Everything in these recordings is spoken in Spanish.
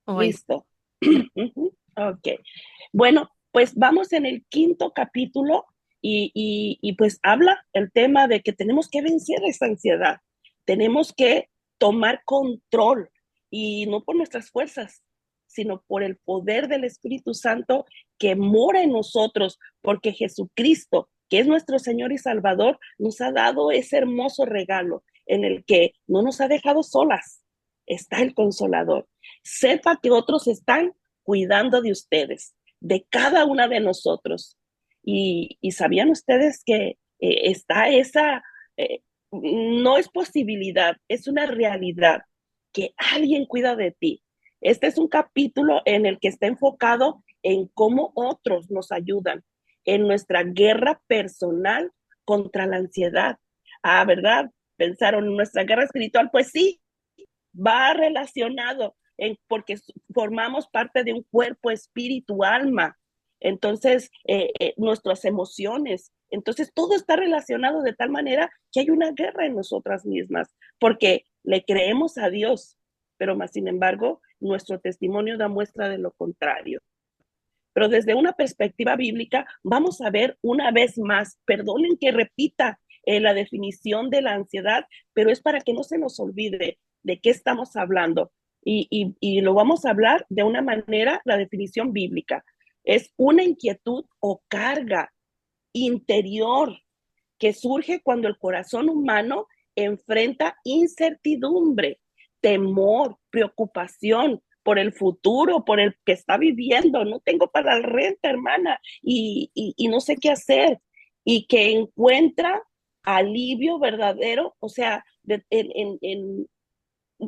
Bueno, Listo. Ujú, ok. Bueno, pues vamos en el quinto capítulo y pues habla el tema de que tenemos que vencer esa ansiedad. Tenemos que tomar control y no por nuestras fuerzas, sino por el poder del Espíritu Santo que mora en nosotros, porque Jesucristo, que es nuestro Señor y Salvador, nos ha dado ese hermoso regalo en el que no nos ha dejado solas. Está el Consolador. Sepa que otros están cuidando de ustedes, de cada una de nosotros. Y sabían ustedes que está esa, eh, no es posibilidad, es una realidad que alguien cuida de ti. Este es un capítulo en el que está enfocado en cómo otros nos ayudan en nuestra guerra personal contra la ansiedad. Ah, ¿verdad? Pensaron en nuestra guerra espiritual, pues sí, va relacionado porque formamos parte de un cuerpo, espíritu, alma. Entonces, nuestras emociones. Entonces, todo está relacionado de tal manera que hay una guerra en nosotras mismas, porque le creemos a Dios, pero más sin embargo, nuestro testimonio da muestra de lo contrario. Pero desde una perspectiva bíblica, vamos a ver una vez más, perdonen que repita la definición de la ansiedad, pero es para que no se nos olvide de qué estamos hablando. Y lo vamos a hablar de una manera, la definición bíblica. Es una inquietud o carga interior que surge cuando el corazón humano enfrenta incertidumbre, temor, preocupación por el futuro, por el que está viviendo. No tengo para la renta, hermana, y no sé qué hacer. Y que encuentra alivio verdadero, o sea,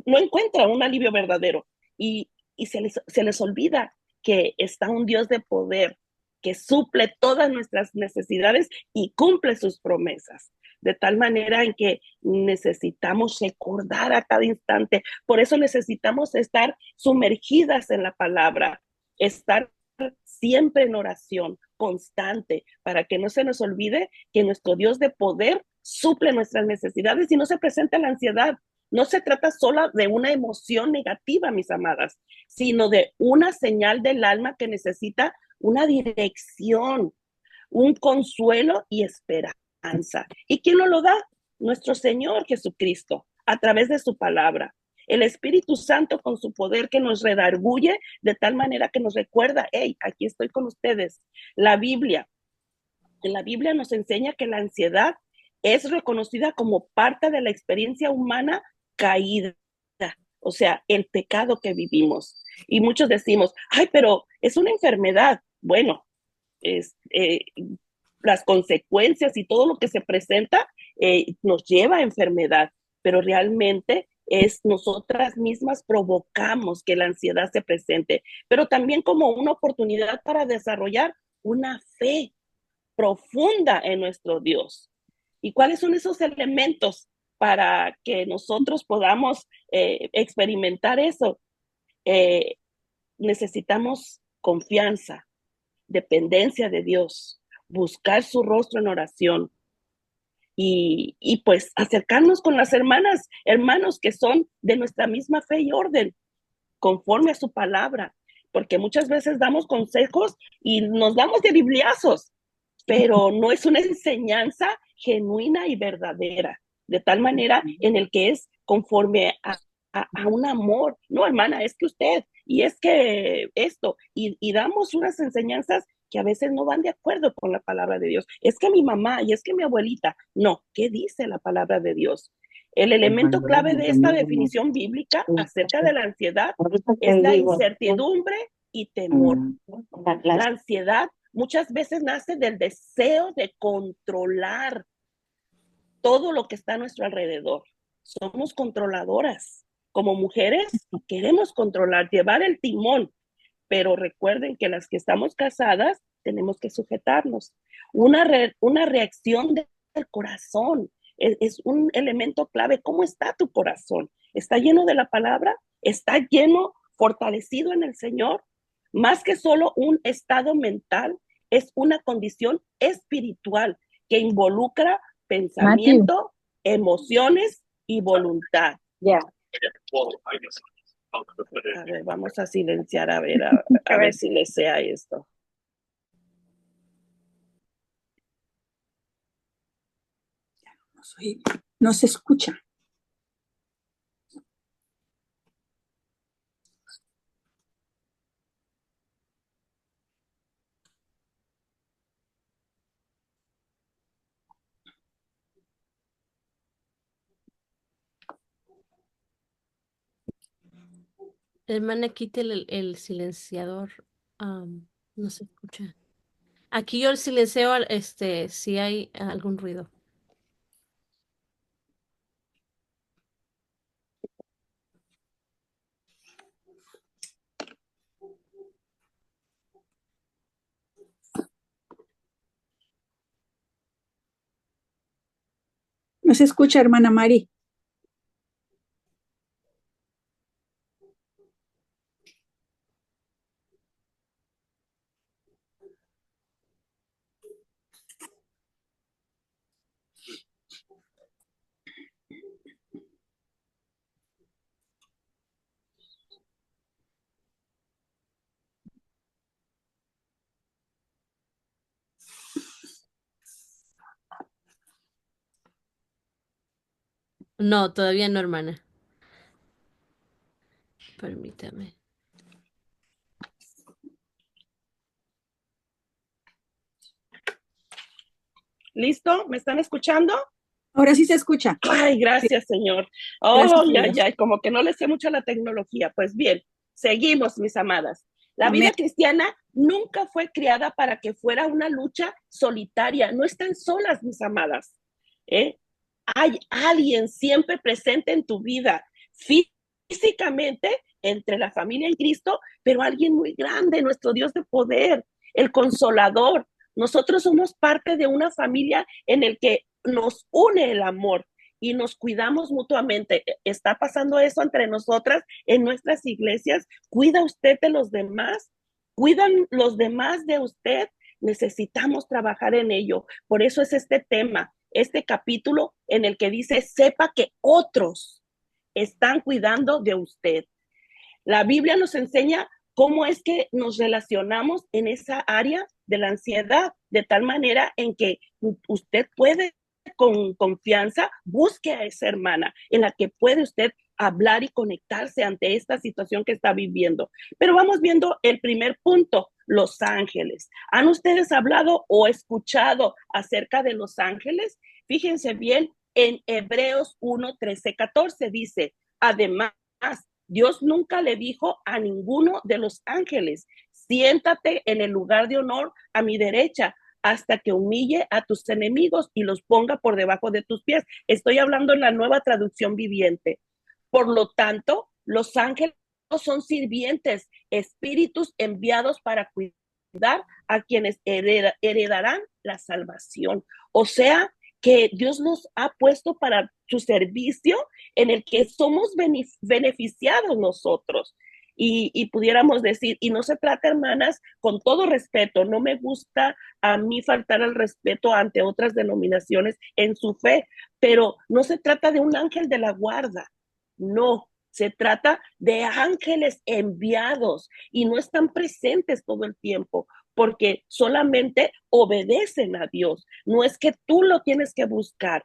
no encuentra un alivio verdadero y se les olvida que está un Dios de poder que suple todas nuestras necesidades y cumple sus promesas. De tal manera en que necesitamos recordar a cada instante. Por eso necesitamos estar sumergidas en la palabra, estar siempre en oración constante para que no se nos olvide que nuestro Dios de poder suple nuestras necesidades y no se presente la ansiedad. No se trata solo de una emoción negativa, mis amadas, sino de una señal del alma que necesita una dirección, un consuelo y esperanza. ¿Y quién nos lo da? Nuestro Señor Jesucristo, a través de su palabra. El Espíritu Santo con su poder que nos redarguye de tal manera que nos recuerda, hey, aquí estoy con ustedes. La Biblia, en la Biblia nos enseña que la ansiedad es reconocida como parte de la experiencia humana caída, o sea, el pecado que vivimos. Y muchos decimos, ay, pero es una enfermedad. Bueno, es, las consecuencias y todo lo que se presenta nos lleva a enfermedad, pero realmente es nosotras mismas provocamos que la ansiedad se presente, pero también como una oportunidad para desarrollar una fe profunda en nuestro Dios. ¿Y cuáles son esos elementos para que nosotros podamos experimentar eso? Eh, Necesitamos confianza, dependencia de Dios, buscar su rostro en oración y pues acercarnos con las hermanas, hermanos que son de nuestra misma fe y orden, conforme a su palabra, porque muchas veces damos consejos y nos damos de bibliazos, pero no es una enseñanza genuina y verdadera, de tal manera en el que es conforme a un amor. No, hermana, es que usted, y es que esto, y damos unas enseñanzas que a veces no van de acuerdo con la palabra de Dios. Es que mi mamá y es que mi abuelita, no, ¿qué dice la palabra de Dios? El elemento clave de esta definición bíblica acerca de la ansiedad ahorita te es la digo, incertidumbre y temor. la La clase. ansiedad muchas veces nace del deseo de controlar todo lo que está a nuestro alrededor. Somos controladoras. Como mujeres queremos controlar, llevar el timón, pero recuerden que las que estamos casadas tenemos que sujetarnos. Una reacción del corazón es un elemento clave. ¿Cómo está tu corazón? ¿Está lleno de la palabra? ¿Está lleno, fortalecido en el Señor? Más que solo un estado mental, es una condición espiritual que involucra Matthew, pensamiento, emociones y voluntad. ya. A ver, vamos a silenciar, a A ver ver, si le sea esto. no se escucha. Hermana, quite el silenciador. No se escucha. Aquí yo el silencio, si hay algún ruido. No se escucha, hermana Mari. No, todavía no, hermana. Permítame. ¿Listo? ¿Me están escuchando? Ahora sí se escucha. Ay, Sí, gracias, Señor. Oh, gracias a ya, Dios. ya, como que no le sé mucho a la tecnología. Pues bien, seguimos, mis amadas. La Amén. vida cristiana nunca fue creada para que fuera una lucha solitaria. No están solas, mis amadas. ¿Eh? Hay alguien siempre presente en tu vida, físicamente, entre la familia y Cristo, pero alguien muy grande, nuestro Dios de poder, el consolador. Nosotros somos parte de una familia en el que nos une el amor y nos cuidamos mutuamente. ¿Está pasando eso entre nosotras en nuestras iglesias? ¿Cuida usted de los demás? ¿Cuidan los demás de usted? Necesitamos trabajar en ello. Por eso es este tema, este capítulo en el que dice, sepa que otros están cuidando de usted. La Biblia nos enseña cómo es que nos relacionamos en esa área de la ansiedad, de tal manera en que usted puede con confianza busque a esa hermana en la que puede usted hablar y conectarse ante esta situación que está viviendo. Pero vamos viendo el primer punto, los ángeles. ¿Han ustedes hablado o escuchado acerca de los ángeles? Fíjense bien, en Hebreos 1, 13, 14 dice, además, Dios nunca le dijo a ninguno de los ángeles, siéntate en el lugar de honor a mi derecha hasta que humille a tus enemigos y los ponga por debajo de tus pies. Estoy hablando en la nueva traducción viviente. Por lo tanto, los ángeles son sirvientes, espíritus enviados para cuidar a quienes heredarán la salvación. O sea, que Dios nos ha puesto para su servicio en el que somos beneficiados nosotros. Y pudiéramos decir, y no se trata, hermanas, con todo respeto, no me gusta a mí faltar al respeto ante otras denominaciones en su fe, pero no se trata de un ángel de la guarda, no, se trata de ángeles enviados y no están presentes todo el tiempo porque solamente obedecen a Dios. No es que tú lo tienes que buscar.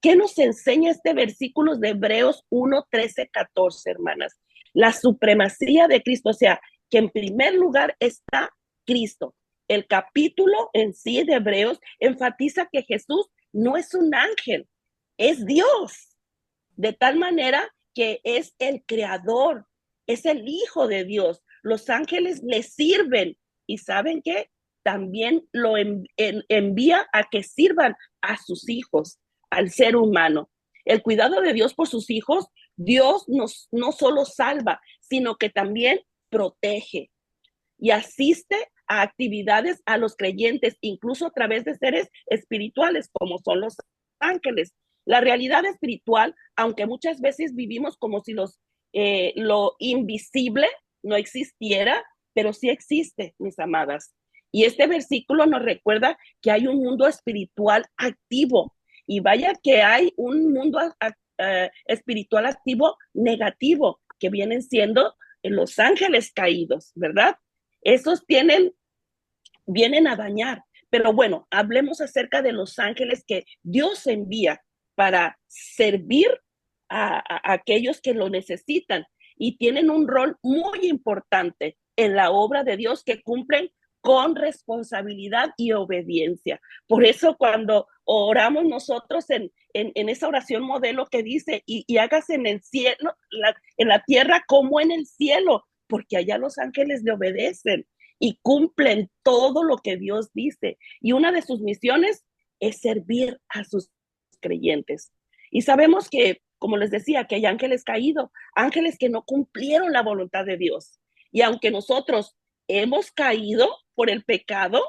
¿Qué nos enseña este versículo de Hebreos 1, 13, 14, hermanas? La supremacía de Cristo, o sea, que en primer lugar está Cristo. El capítulo en sí de Hebreos enfatiza que Jesús no es un ángel, es Dios, de tal manera que es el creador, es el Hijo de Dios. Los ángeles le sirven y ¿saben qué? También lo envía a que sirvan a sus hijos, al ser humano. El cuidado de Dios por sus hijos, Dios nos, no solo salva, sino que también protege y asiste a actividades a los creyentes, incluso a través de seres espirituales como son los ángeles. La realidad espiritual, aunque muchas veces vivimos como si lo invisible no existiera, pero sí existe, mis amadas. Y este versículo nos recuerda que hay un mundo espiritual activo. Y vaya que hay un mundo espiritual activo negativo, que vienen siendo los ángeles caídos, ¿verdad? Esos vienen a dañar. Pero bueno, hablemos acerca de los ángeles que Dios envía para servir a aquellos que lo necesitan y tienen un rol muy importante en la obra de Dios, que cumplen con responsabilidad y obediencia. Por eso cuando oramos nosotros en esa oración modelo que dice, y hágase en el cielo, en la tierra como en el cielo, porque allá los ángeles le obedecen y cumplen todo lo que Dios dice. Y una de sus misiones es servir a sus creyentes. Y sabemos que, como les decía, que hay ángeles caídos, ángeles que no cumplieron la voluntad de Dios. Y aunque nosotros hemos caído por el pecado,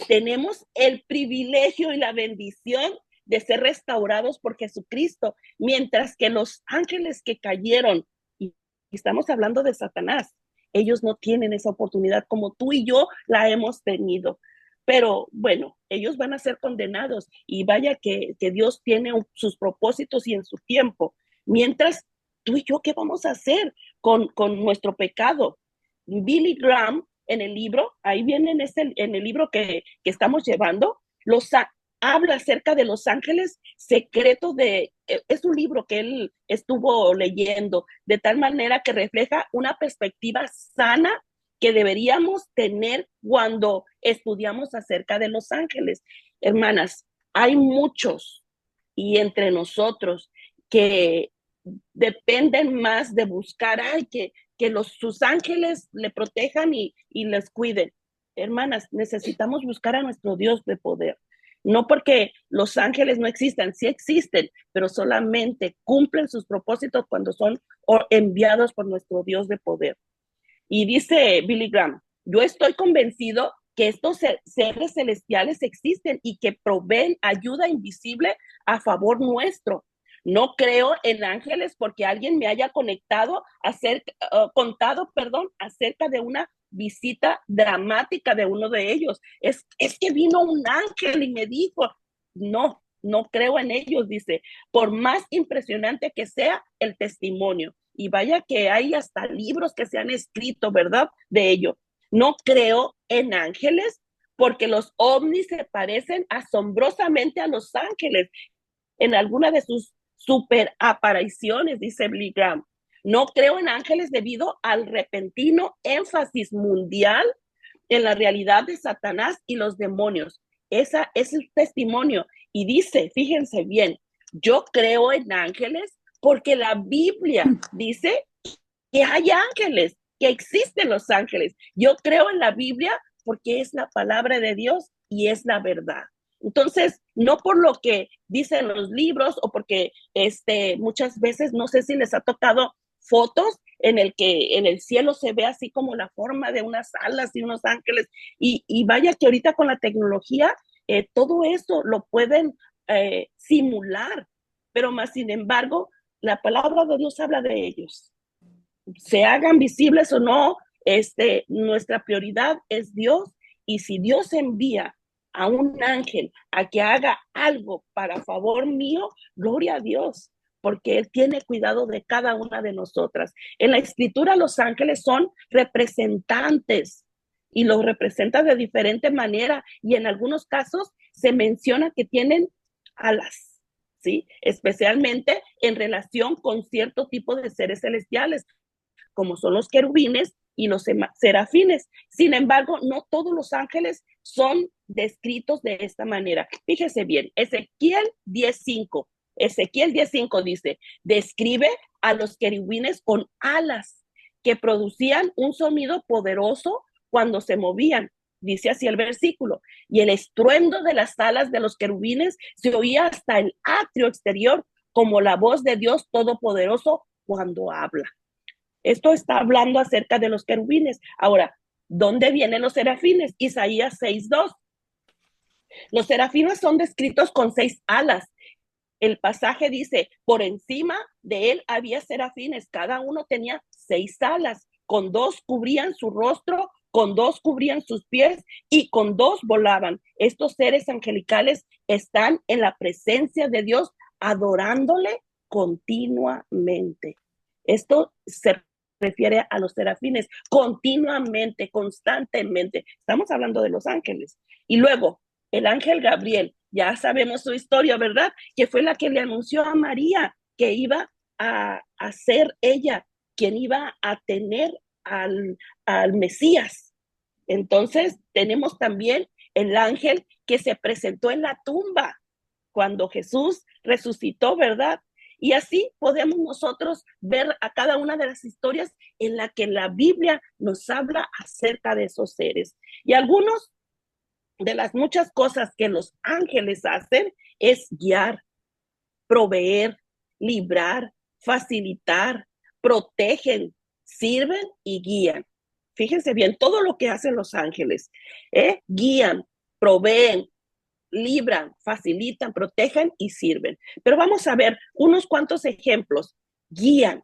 tenemos el privilegio y la bendición de ser restaurados por Jesucristo, mientras que los ángeles que cayeron, y estamos hablando de Satanás, ellos no tienen esa oportunidad como tú y yo la hemos tenido. Pero bueno, ellos van a ser condenados y vaya que Dios tiene sus propósitos y en su tiempo. Mientras tú y yo, ¿qué vamos a hacer con nuestro pecado? Billy Graham, en el libro, ahí viene en el libro que estamos llevando, habla acerca de los ángeles secretos es un libro que él estuvo leyendo, de tal manera que refleja una perspectiva sana que deberíamos tener cuando estudiamos acerca de los ángeles. Hermanas, hay muchos y entre nosotros que dependen más de buscar, que sus ángeles le protejan y les cuiden. Hermanas, necesitamos buscar a nuestro Dios de poder. No porque los ángeles no existan, sí existen, pero solamente cumplen sus propósitos cuando son enviados por nuestro Dios de poder. Y dice Billy Graham, yo estoy convencido que estos seres celestiales existen y que proveen ayuda invisible a favor nuestro. No creo en ángeles porque alguien me haya contado acerca de una visita dramática de uno de ellos. Es que vino un ángel y me dijo, no creo en ellos, dice, por más impresionante que sea el testimonio. Y vaya que hay hasta libros que se han escrito, ¿verdad? De ello. No creo en ángeles porque los ovnis se parecen asombrosamente a los ángeles en alguna de sus super apariciones, dice Billy Graham. No creo en ángeles debido al repentino énfasis mundial en la realidad de Satanás y los demonios. Ese es el testimonio. Y dice, fíjense bien, yo creo en ángeles porque la Biblia dice que hay ángeles, que existen los ángeles. Yo creo en la Biblia porque es la palabra de Dios y es la verdad. Entonces, no por lo que dicen los libros o porque muchas veces, no sé si les ha tocado fotos en el que en el cielo se ve así como la forma de unas alas y unos ángeles. Y vaya que ahorita con la tecnología, todo eso lo pueden simular, pero más sin embargo, la palabra de Dios habla de ellos. Se hagan visibles o no, nuestra prioridad es Dios, y si Dios envía a un ángel a que haga algo para favor mío, gloria a Dios, porque Él tiene cuidado de cada una de nosotras. En la escritura los ángeles son representantes y los representa de diferente manera, y en algunos casos se menciona que tienen alas, ¿sí? Especialmente en relación con cierto tipo de seres celestiales, como son los querubines y los serafines. Sin embargo, no todos los ángeles son descritos de esta manera. Fíjese bien, Ezequiel 10:5 dice, describe a los querubines con alas que producían un sonido poderoso cuando se movían. Dice así el versículo, y el estruendo de las alas de los querubines se oía hasta el atrio exterior, como la voz de Dios Todopoderoso cuando habla. Esto está hablando acerca de los querubines. Ahora, ¿dónde vienen los serafines? Isaías 6:2. Los serafines son descritos con 6 alas. El pasaje dice, por encima de él había serafines, cada uno tenía 6 alas, con 2 cubrían su rostro, con 2 cubrían sus pies y con 2 volaban. Estos seres angelicales están en la presencia de Dios, adorándole continuamente. Esto se refiere a los serafines, continuamente, constantemente. Estamos hablando de los ángeles. Y luego, el ángel Gabriel, ya sabemos su historia, ¿verdad? Que fue la que le anunció a María que iba a ser ella quien iba a tener al Mesías. Entonces, tenemos también el ángel que se presentó en la tumba cuando Jesús resucitó, ¿verdad? Y así podemos nosotros ver a cada una de las historias en la que la Biblia nos habla acerca de esos seres. Y algunos de las muchas cosas que los ángeles hacen es guiar, proveer, librar, facilitar, protegen, sirven y guían. Fíjense bien, todo lo que hacen los ángeles, guían, proveen, libran, facilitan, protegen y sirven. Pero vamos a ver unos cuantos ejemplos. Guían.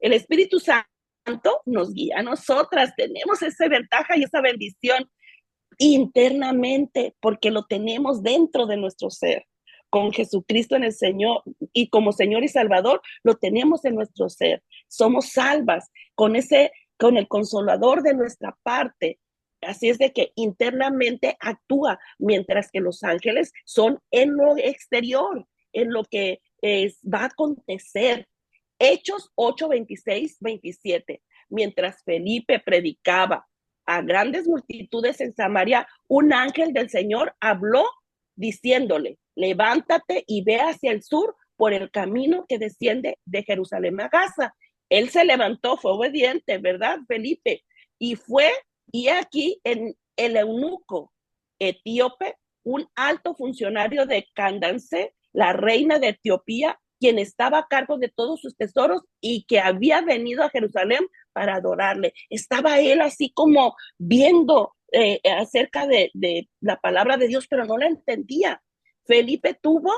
El Espíritu Santo nos guía a nosotras. Tenemos esa ventaja y esa bendición internamente porque lo tenemos dentro de nuestro ser. Con Jesucristo en el Señor y como Señor y Salvador, lo tenemos en nuestro ser. Somos salvas con el consolador de nuestra parte. Así es de que internamente actúa, mientras que los ángeles son en lo exterior, en lo que va a acontecer. Hechos 8, 26, 27. Mientras Felipe predicaba a grandes multitudes en Samaria, un ángel del Señor habló diciéndole, levántate y ve hacia el sur por el camino que desciende de Jerusalén a Gaza. Él se levantó, fue obediente, ¿verdad, Felipe? Y fue, y aquí en el eunuco etíope, un alto funcionario de Candace, la reina de Etiopía, quien estaba a cargo de todos sus tesoros y que había venido a Jerusalén para adorarle. Estaba él así como viendo acerca de la palabra de Dios, pero no la entendía. Felipe tuvo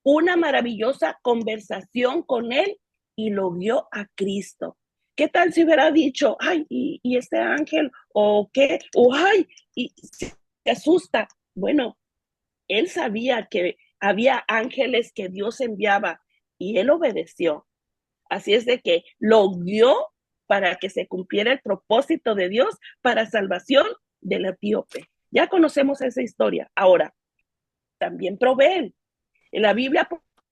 una maravillosa conversación con él y lo vio a Cristo. ¿Qué tal si hubiera dicho, ay, y este ángel, o qué, o ay, y se asusta? Bueno, él sabía que había ángeles que Dios enviaba y él obedeció. Así es de que lo guió para que se cumpliera el propósito de Dios para salvación del etíope. Ya conocemos esa historia. Ahora, también proveen. En la Biblia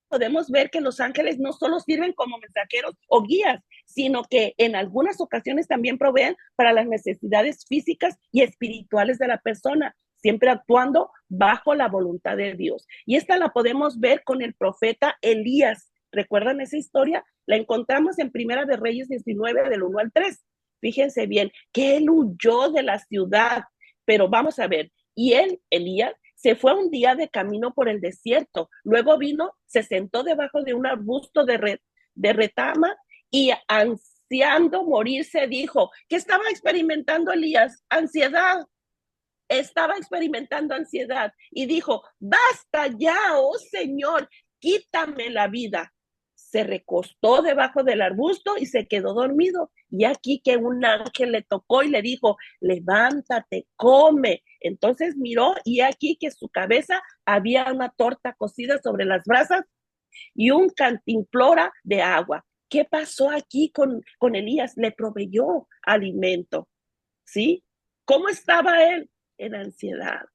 podemos ver que los ángeles no solo sirven como mensajeros o guías, sino que en algunas ocasiones también proveen para las necesidades físicas y espirituales de la persona, siempre actuando bajo la voluntad de Dios. Y esta la podemos ver con el profeta Elías. ¿Recuerdan esa historia? La encontramos en Primera de Reyes 19, del 1 al 3. Fíjense bien, que él huyó de la ciudad, pero vamos a ver, y él, Elías, se fue un día de camino por el desierto. Luego vino, se sentó debajo de un arbusto de retama y ansiando morirse dijo, ¿qué estaba experimentando Elías? Ansiedad. Estaba experimentando ansiedad y dijo, basta ya, oh Señor, quítame la vida. Se recostó debajo del arbusto y se quedó dormido. Y aquí que un ángel le tocó y le dijo, levántate, come. Entonces miró y aquí que su cabeza había una torta cocida sobre las brasas y un cantimplora de agua. ¿Qué pasó aquí con Elías? Le proveyó alimento, ¿sí? ¿Cómo estaba él? En ansiedad,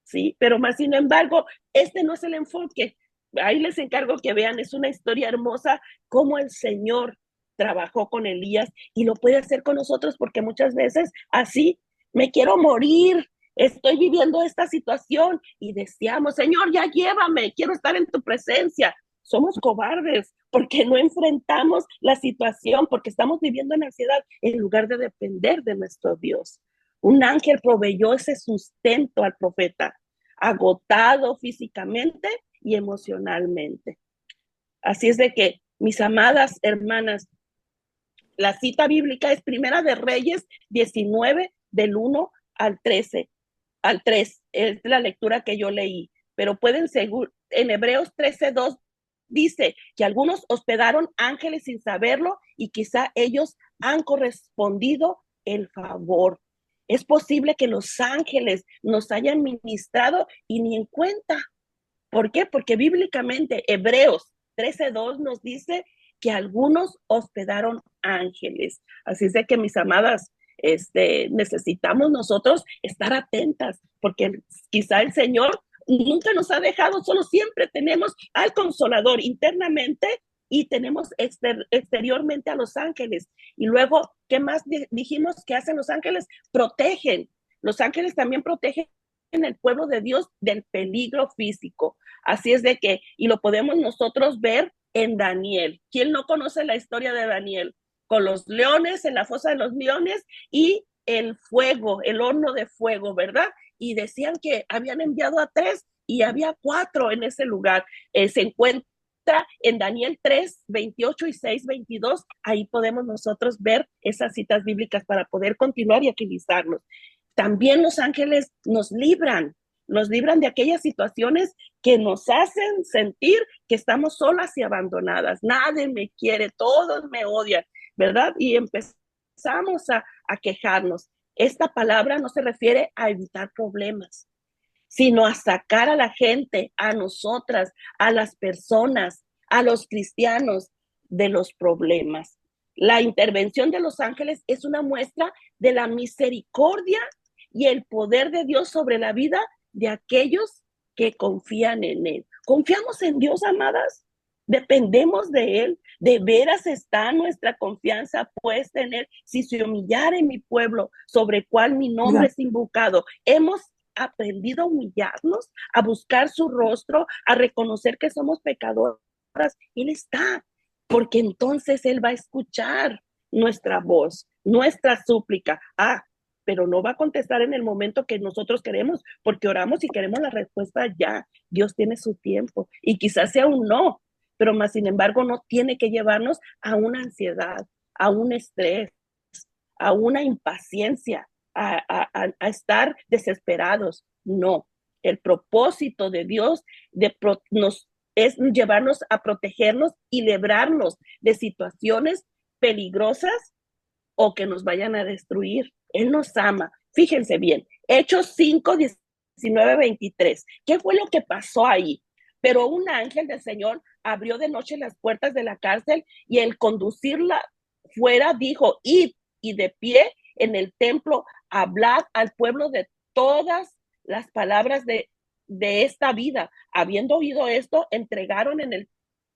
¿sí? Pero más sin embargo, este no es el enfoque. Ahí les encargo que vean, es una historia hermosa cómo el Señor trabajó con Elías y lo puede hacer con nosotros porque muchas veces así me quiero morir, estoy viviendo esta situación y deseamos, Señor, ya llévame, quiero estar en tu presencia. Somos cobardes porque no enfrentamos la situación, porque estamos viviendo en ansiedad en lugar de depender de nuestro Dios. Un ángel proveyó ese sustento al profeta, agotado físicamente y emocionalmente. Así es de que, mis amadas hermanas, la cita bíblica es Primera de Reyes 19, del 1 al 13, al 3, es la lectura que yo leí, pero pueden seguir, en Hebreos 13:2 dice que algunos hospedaron ángeles sin saberlo y quizá ellos han correspondido el favor. Es posible que los ángeles nos hayan ministrado y ni en cuenta. ¿Por qué? Porque bíblicamente Hebreos 13:2 nos dice que algunos hospedaron ángeles. Así es de que, mis amadas, necesitamos nosotros estar atentas, porque quizá el Señor nunca nos ha dejado, solo siempre tenemos al Consolador internamente y tenemos exteriormente a los ángeles. Y luego, ¿qué más dijimos que hacen los ángeles? Protegen. Los ángeles también protegen en el pueblo de Dios del peligro físico. Así es de que, y lo podemos nosotros ver en Daniel. ¿Quién no conoce la historia de Daniel? Con los leones, en la fosa de los leones, y el fuego, el horno de fuego, ¿verdad? Y decían que habían enviado a 3 y había 4 en ese lugar. Se encuentra en Daniel 3, 28 y 6, 22. Ahí podemos nosotros ver esas citas bíblicas para poder continuar y utilizarnos. También los ángeles nos libran de aquellas situaciones que nos hacen sentir que estamos solas y abandonadas. Nadie me quiere, todos me odian, ¿verdad? Y empezamos a quejarnos. Esta palabra no se refiere a evitar problemas, sino a sacar a la gente, a nosotras, a las personas, a los cristianos de los problemas. La intervención de los ángeles es una muestra de la misericordia y el poder de Dios sobre la vida de aquellos que confían en Él. ¿Confiamos en Dios, amadas? ¿Dependemos de Él? ¿De veras está nuestra confianza puesta en Él? Si se humillara en mi pueblo, sobre el cual mi nombre es invocado, hemos aprendido a humillarnos, a buscar su rostro, a reconocer que somos pecadoras. Él está, porque entonces Él va a escuchar nuestra voz, nuestra súplica. Pero no va a contestar en el momento que nosotros queremos, porque oramos y queremos la respuesta ya. Dios tiene su tiempo y quizás sea un no, pero más sin embargo no tiene que llevarnos a una ansiedad, a un estrés, a una impaciencia, a estar desesperados. No, el propósito de Dios es llevarnos a protegernos y librarnos de situaciones peligrosas o que nos vayan a destruir. Él nos ama. Fíjense bien, Hechos 5, 19, 23. ¿Qué fue lo que pasó ahí? Pero un ángel del Señor abrió de noche las puertas de la cárcel y el conducirla fuera dijo, id, y de pie en el templo, hablad al pueblo de todas las palabras de esta vida. Habiendo oído esto, entregaron en el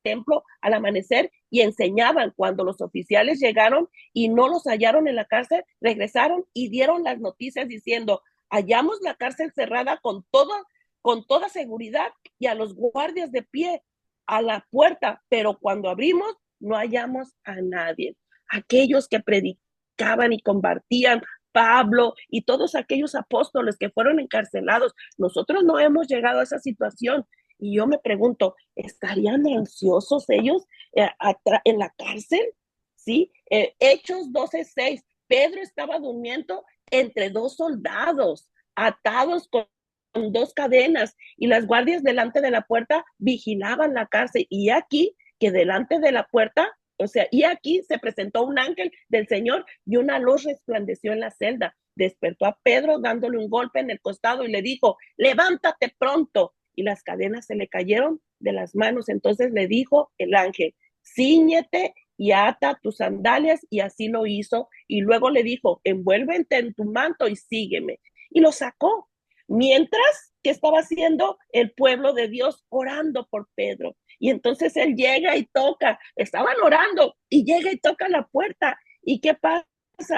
templo al amanecer y enseñaban. Cuando los oficiales llegaron y no los hallaron en la cárcel, regresaron y dieron las noticias diciendo, hallamos la cárcel cerrada con toda seguridad y a los guardias de pie a la puerta, pero cuando abrimos no hallamos a nadie. Aquellos que predicaban y compartían, Pablo y todos aquellos apóstoles que fueron encarcelados, nosotros no hemos llegado a esa situación. Y yo me pregunto, ¿estarían ansiosos ellos en la cárcel? ¿Sí? Hechos 12:6, Pedro estaba durmiendo entre 2 soldados, atados con 2 cadenas, y las guardias delante de la puerta vigilaban la cárcel. Y aquí, que delante de la puerta, o sea, y aquí se presentó un ángel del Señor y una luz resplandeció en la celda. Despertó a Pedro dándole un golpe en el costado y le dijo, levántate pronto. Y las cadenas se le cayeron de las manos. Entonces le dijo el ángel, cíñete y ata tus sandalias, y así lo hizo. Y luego le dijo, envuélvete en tu manto y sígueme. Y lo sacó. Mientras que estaba haciendo el pueblo de Dios orando por Pedro. Y entonces él llega y toca, estaban orando y llega y toca la puerta. ¿Y qué pasa?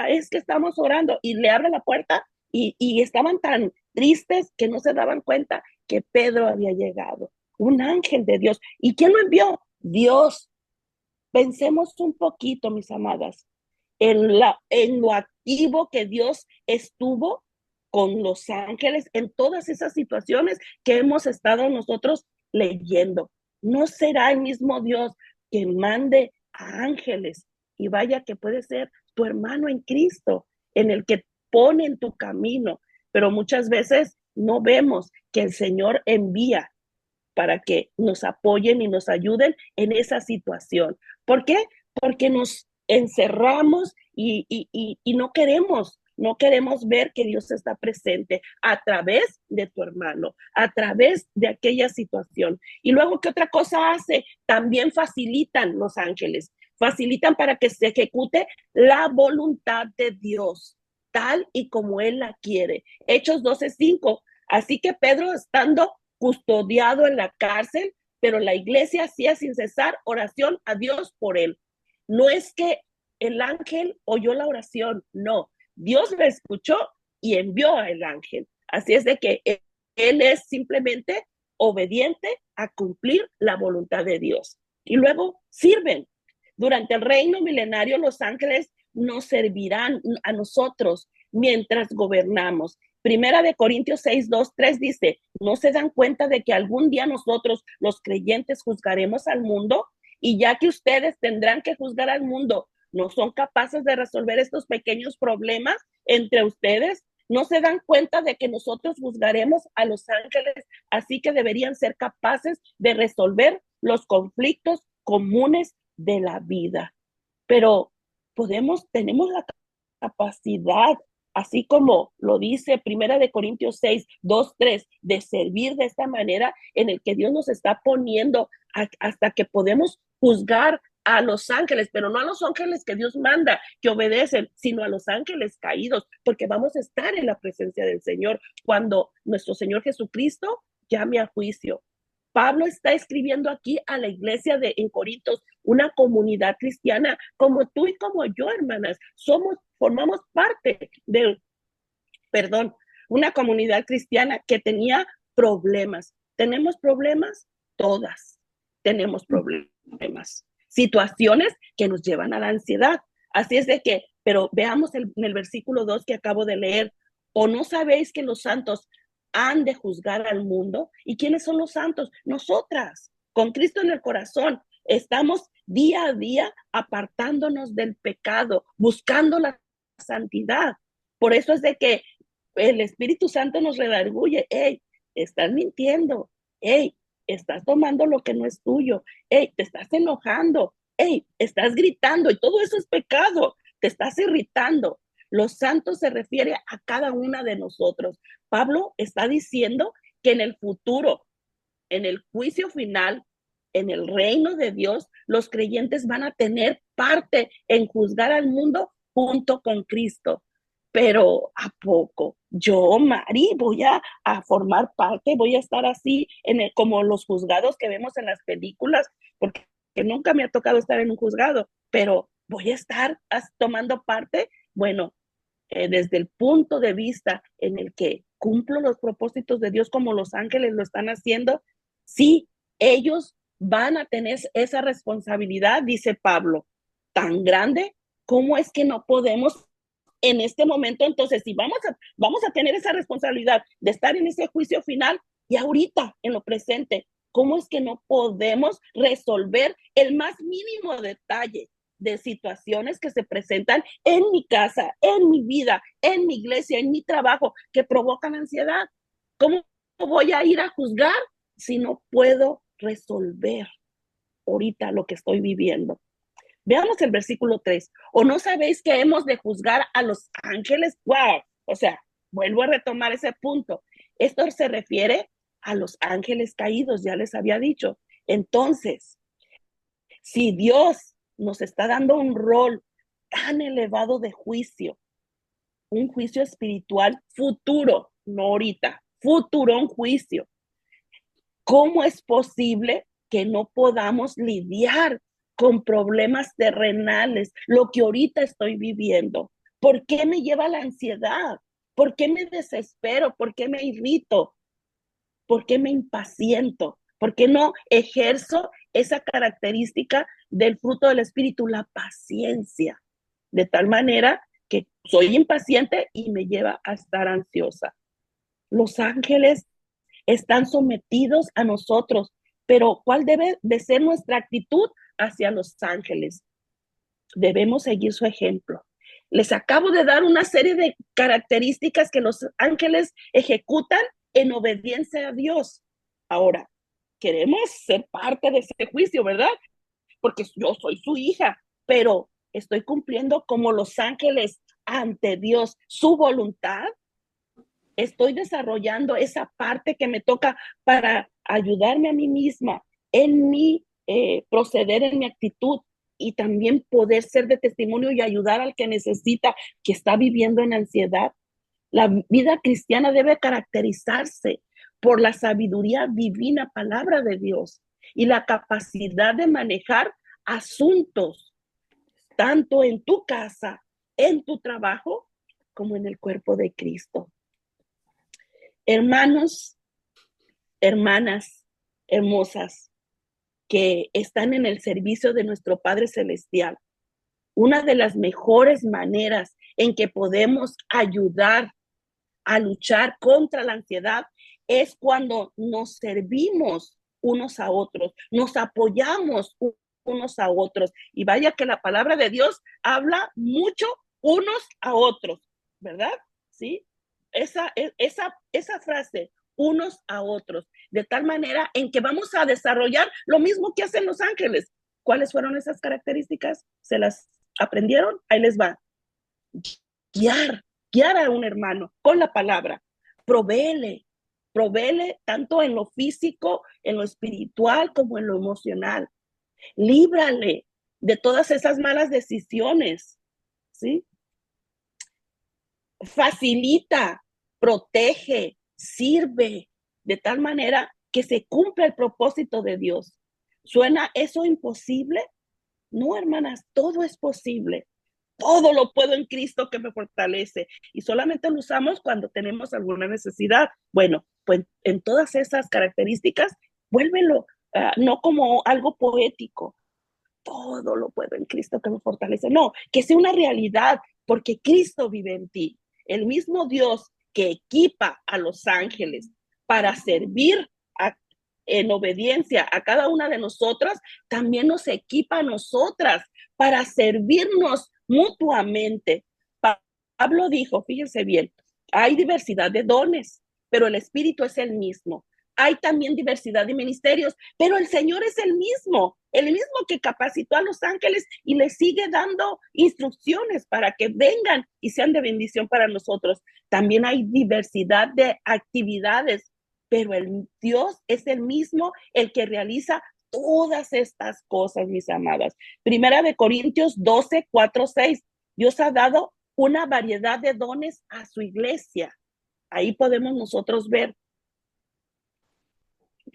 Es que estamos orando y le abre la puerta y estaban tan tristes que no se daban cuenta que Pedro había llegado, un ángel de Dios. ¿Y quién lo envió? Dios. Pensemos un poquito, mis amadas, en lo activo que Dios estuvo con los ángeles en todas esas situaciones que hemos estado nosotros leyendo. ¿No será el mismo Dios que mande a ángeles? Y vaya que puede ser tu hermano en Cristo, en el que pone en tu camino, pero muchas veces no vemos que el Señor envía para que nos apoyen y nos ayuden en esa situación. ¿Por qué? Porque nos encerramos y no queremos ver que Dios está presente a través de tu hermano, a través de aquella situación. Y luego, ¿qué otra cosa hace? También facilitan los ángeles. facilitan para que se ejecute la voluntad de Dios, tal y como Él la quiere. Hechos 12:5. Así que Pedro, estando custodiado en la cárcel, pero la iglesia hacía sin cesar oración a Dios por él. No es que el ángel oyó la oración, no. Dios la escuchó y envió al ángel. Así es de que él es simplemente obediente a cumplir la voluntad de Dios. Y luego sirven. Durante el reino milenario, los ángeles nos servirán a nosotros mientras gobernamos. Primera de Corintios 6:2-3 dice, ¿no se dan cuenta de que algún día nosotros, los creyentes, juzgaremos al mundo? Y ya que ustedes tendrán que juzgar al mundo, ¿no son capaces de resolver estos pequeños problemas entre ustedes? ¿No se dan cuenta de que nosotros juzgaremos a los ángeles? Así que deberían ser capaces de resolver los conflictos comunes de la vida. Pero tenemos la capacidad, así como lo dice Primera de Corintios 6:2-3, de servir de esta manera en el que Dios nos está poniendo hasta que podemos juzgar a los ángeles, pero no a los ángeles que Dios manda, que obedecen, sino a los ángeles caídos, porque vamos a estar en la presencia del Señor cuando nuestro Señor Jesucristo llame a juicio. Pablo está escribiendo aquí a la iglesia en Corintios, una comunidad cristiana como tú y como yo, hermanas. Formamos parte de, una comunidad cristiana que tenía problemas. ¿Tenemos problemas? Todas tenemos problemas. Situaciones que nos llevan a la ansiedad. Así es de que, pero veamos en el versículo 2 que acabo de leer. ¿O no sabéis que los santos han de juzgar al mundo? ¿Y quiénes son los santos? Nosotras, con Cristo en el corazón, estamos día a día apartándonos del pecado, buscando la santidad. Por eso es de que el Espíritu Santo nos redarguye. Hey, estás mintiendo. Hey, estás tomando lo que no es tuyo. Hey, te estás enojando. Hey, estás gritando y todo eso es pecado. Te estás irritando. Los santos se refiere a cada una de nosotros. Pablo está diciendo que en el futuro, en el juicio final, en el reino de Dios, los creyentes van a tener parte en juzgar al mundo junto con Cristo. Pero ¿a poco? Yo, Mari, voy a formar parte, voy a estar así como los juzgados que vemos en las películas, porque nunca me ha tocado estar en un juzgado, pero voy a estar tomando parte. Bueno, desde el punto de vista en el que cumplo los propósitos de Dios como los ángeles lo están haciendo, sí, ellos van a tener esa responsabilidad, dice Pablo, tan grande. ¿Cómo es que no podemos en este momento? Entonces, si vamos a tener esa responsabilidad de estar en ese juicio final y ahorita en lo presente, ¿cómo es que no podemos resolver el más mínimo detalle de situaciones que se presentan en mi casa, en mi vida, en mi iglesia, en mi trabajo, que provocan ansiedad? ¿Cómo voy a ir a juzgar si no puedo resolver ahorita lo que estoy viviendo? Veamos el versículo 3. ¿O no sabéis que hemos de juzgar a los ángeles? ¡Wow! O sea, vuelvo a retomar ese punto. Esto se refiere a los ángeles caídos, ya les había dicho. Entonces, si Dios nos está dando un rol tan elevado de juicio, un juicio espiritual futuro, no ahorita, futuro, un juicio, ¿cómo es posible que no podamos lidiar con problemas terrenales, lo que ahorita estoy viviendo? ¿Por qué me lleva la ansiedad? ¿Por qué me desespero? ¿Por qué me irrito? ¿Por qué me impaciento? ¿Por qué no ejerzo esa característica del fruto del Espíritu, la paciencia? De tal manera que soy impaciente y me lleva a estar ansiosa. Los ángeles están sometidos a nosotros, pero ¿cuál debe de ser nuestra actitud hacia los ángeles? Debemos seguir su ejemplo. Les acabo de dar una serie de características que los ángeles ejecutan en obediencia a Dios. Ahora, queremos ser parte de ese juicio, ¿verdad? Porque yo soy su hija, pero estoy cumpliendo como los ángeles ante Dios su voluntad. Estoy desarrollando esa parte que me toca para ayudarme a mí misma en mi proceder, en mi actitud, y también poder ser de testimonio y ayudar al que necesita, que está viviendo en ansiedad. La vida cristiana debe caracterizarse por la sabiduría divina, palabra de Dios, y la capacidad de manejar asuntos, tanto en tu casa, en tu trabajo, como en el cuerpo de Cristo. Hermanos, hermanas hermosas que están en el servicio de nuestro Padre Celestial, una de las mejores maneras en que podemos ayudar a luchar contra la ansiedad es cuando nos servimos unos a otros, nos apoyamos unos a otros. Y vaya que la palabra de Dios habla mucho unos a otros, ¿verdad? ¿Sí? Esa frase, unos a otros, de tal manera en que vamos a desarrollar lo mismo que hacen los ángeles. ¿Cuáles fueron esas características? ¿Se las aprendieron? Ahí les va. Guiar a un hermano con la palabra, provéele tanto en lo físico, en lo espiritual, como en lo emocional. Líbrale de todas esas malas decisiones, ¿sí? Facilita, protege, sirve, de tal manera que se cumpla el propósito de Dios. ¿Suena eso imposible? No, hermanas, todo es posible. Todo lo puedo en Cristo que me fortalece. Y solamente lo usamos cuando tenemos alguna necesidad. Bueno, pues en todas esas características, vuélvelo, no como algo poético. Todo lo puedo en Cristo que me fortalece. No, que sea una realidad, porque Cristo vive en ti. El mismo Dios que equipa a los ángeles para servir en obediencia a cada una de nosotras, también nos equipa a nosotras para servirnos mutuamente. Pablo dijo, fíjense bien, hay diversidad de dones, pero el Espíritu es el mismo. Hay también diversidad de ministerios, pero el Señor es el mismo que capacitó a los ángeles y les sigue dando instrucciones para que vengan y sean de bendición para nosotros. También hay diversidad de actividades, pero el Dios es el mismo el que realiza todas estas cosas, mis amadas. Primera de Corintios 12, 4, 6. Dios ha dado una variedad de dones a su iglesia. Ahí podemos nosotros ver.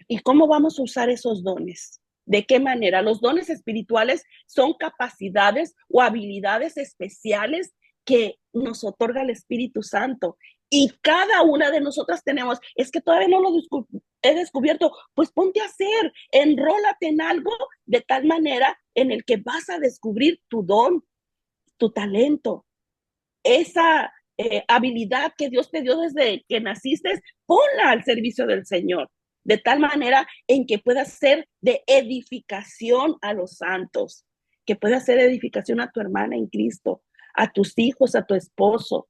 ¿Y cómo vamos a usar esos dones? ¿De qué manera? Los dones espirituales son capacidades o habilidades especiales que nos otorga el Espíritu Santo. Y cada una de nosotras tenemos, es que todavía no lo he descubierto, pues ponte a hacer, enrólate en algo de tal manera en el que vas a descubrir tu don, tu talento, esa habilidad que Dios te dio desde que naciste, ponla al servicio del Señor, de tal manera en que puedas ser de edificación a los santos, que puedas ser edificación a tu hermana en Cristo, a tus hijos, a tu esposo.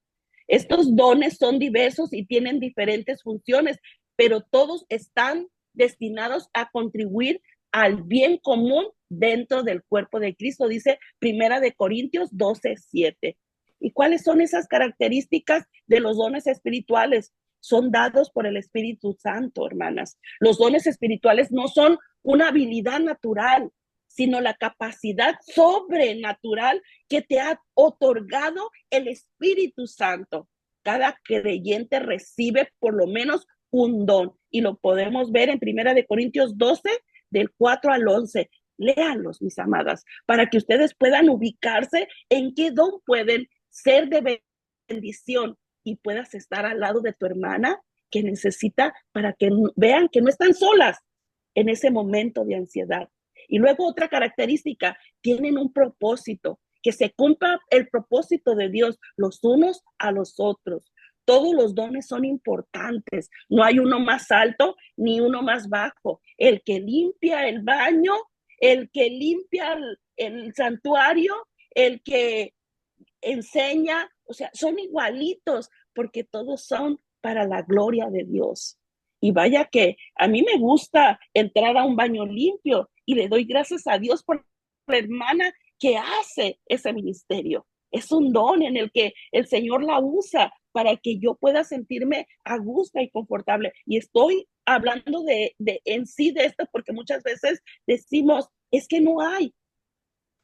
Estos dones son diversos y tienen diferentes funciones, pero todos están destinados a contribuir al bien común dentro del cuerpo de Cristo, dice Primera de Corintios 12, 7. ¿Y cuáles son esas características de los dones espirituales? Son dados por el Espíritu Santo, hermanas. Los dones espirituales no son una habilidad natural, sino la capacidad sobrenatural que te ha otorgado el Espíritu Santo. Cada creyente recibe por lo menos un don y lo podemos ver en Primera de Corintios 12, del 4 al 11. Léanlos, mis amadas, para que ustedes puedan ubicarse en qué don pueden ser de bendición y puedas estar al lado de tu hermana que necesita, para que vean que no están solas en ese momento de ansiedad. Y luego otra característica, tienen un propósito, que se cumpla el propósito de Dios los unos a los otros. Todos los dones son importantes, no hay uno más alto ni uno más bajo. El que limpia el baño, el que limpia el santuario, el que enseña, o sea, son igualitos porque todos son para la gloria de Dios. Y vaya que a mí me gusta entrar a un baño limpio y le doy gracias a Dios por la hermana que hace ese ministerio. Es un don en el que el Señor la usa para que yo pueda sentirme a gusto y confortable. Y estoy hablando en sí de esto porque muchas veces decimos, es que no hay.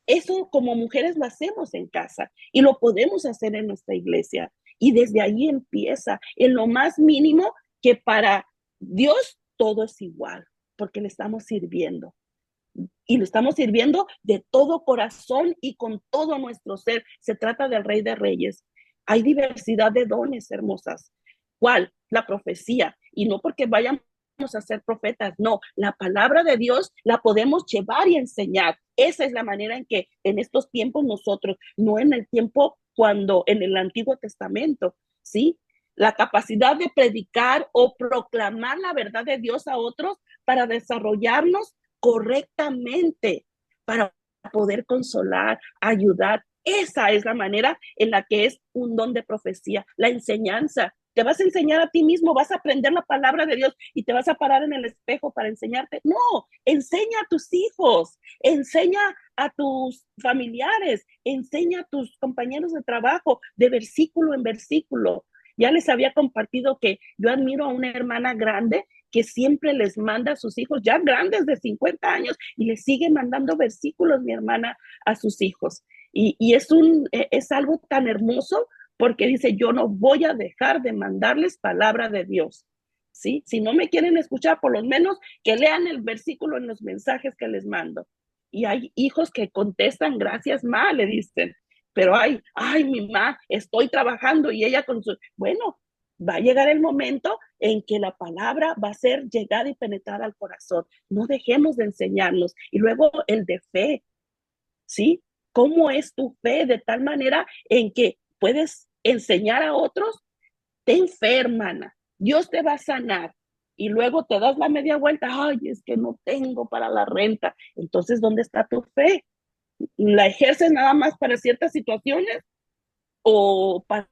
Eso como mujeres lo hacemos en casa y lo podemos hacer en nuestra iglesia. Y desde ahí empieza, en lo más mínimo, que para Dios todo es igual, porque le estamos sirviendo. Y lo estamos sirviendo de todo corazón y con todo nuestro ser. Se trata del Rey de Reyes. Hay diversidad de dones hermosas. ¿Cuál? La profecía. Y no porque vayamos a ser profetas, no. La palabra de Dios la podemos llevar y enseñar. Esa es la manera en que en estos tiempos nosotros, no en el tiempo cuando en el Antiguo Testamento, ¿sí? La capacidad de predicar o proclamar la verdad de Dios a otros para desarrollarnos correctamente, para poder consolar, ayudar. Esa es la manera en la que es un don de profecía, la enseñanza. Te vas a enseñar a ti mismo, vas a aprender la palabra de Dios y te vas a parar en el espejo para enseñarte. No, enseña a tus hijos, enseña a tus familiares, enseña a tus compañeros de trabajo de versículo en versículo. Ya les había compartido que yo admiro a una hermana grande que siempre les manda a sus hijos, ya grandes de 50 años, y les sigue mandando versículos, mi hermana, a sus hijos. Y es algo tan hermoso porque dice, yo no voy a dejar de mandarles palabra de Dios. ¿Sí? Si no me quieren escuchar, por lo menos que lean el versículo en los mensajes que les mando. Y hay hijos que contestan, gracias, ma, le dicen. Pero ay, mi ma, estoy trabajando y ella con su... Bueno, va a llegar el momento en que la palabra va a ser llegada y penetrada al corazón. No dejemos de enseñarnos. Y luego el de fe, ¿sí? ¿Cómo es tu fe? De tal manera en que puedes enseñar a otros. Ten fe, hermana. Dios te va a sanar. Y luego te das la media vuelta. Ay, es que no tengo para la renta. Entonces, ¿dónde está tu fe? ¿La ejerces nada más para ciertas situaciones o para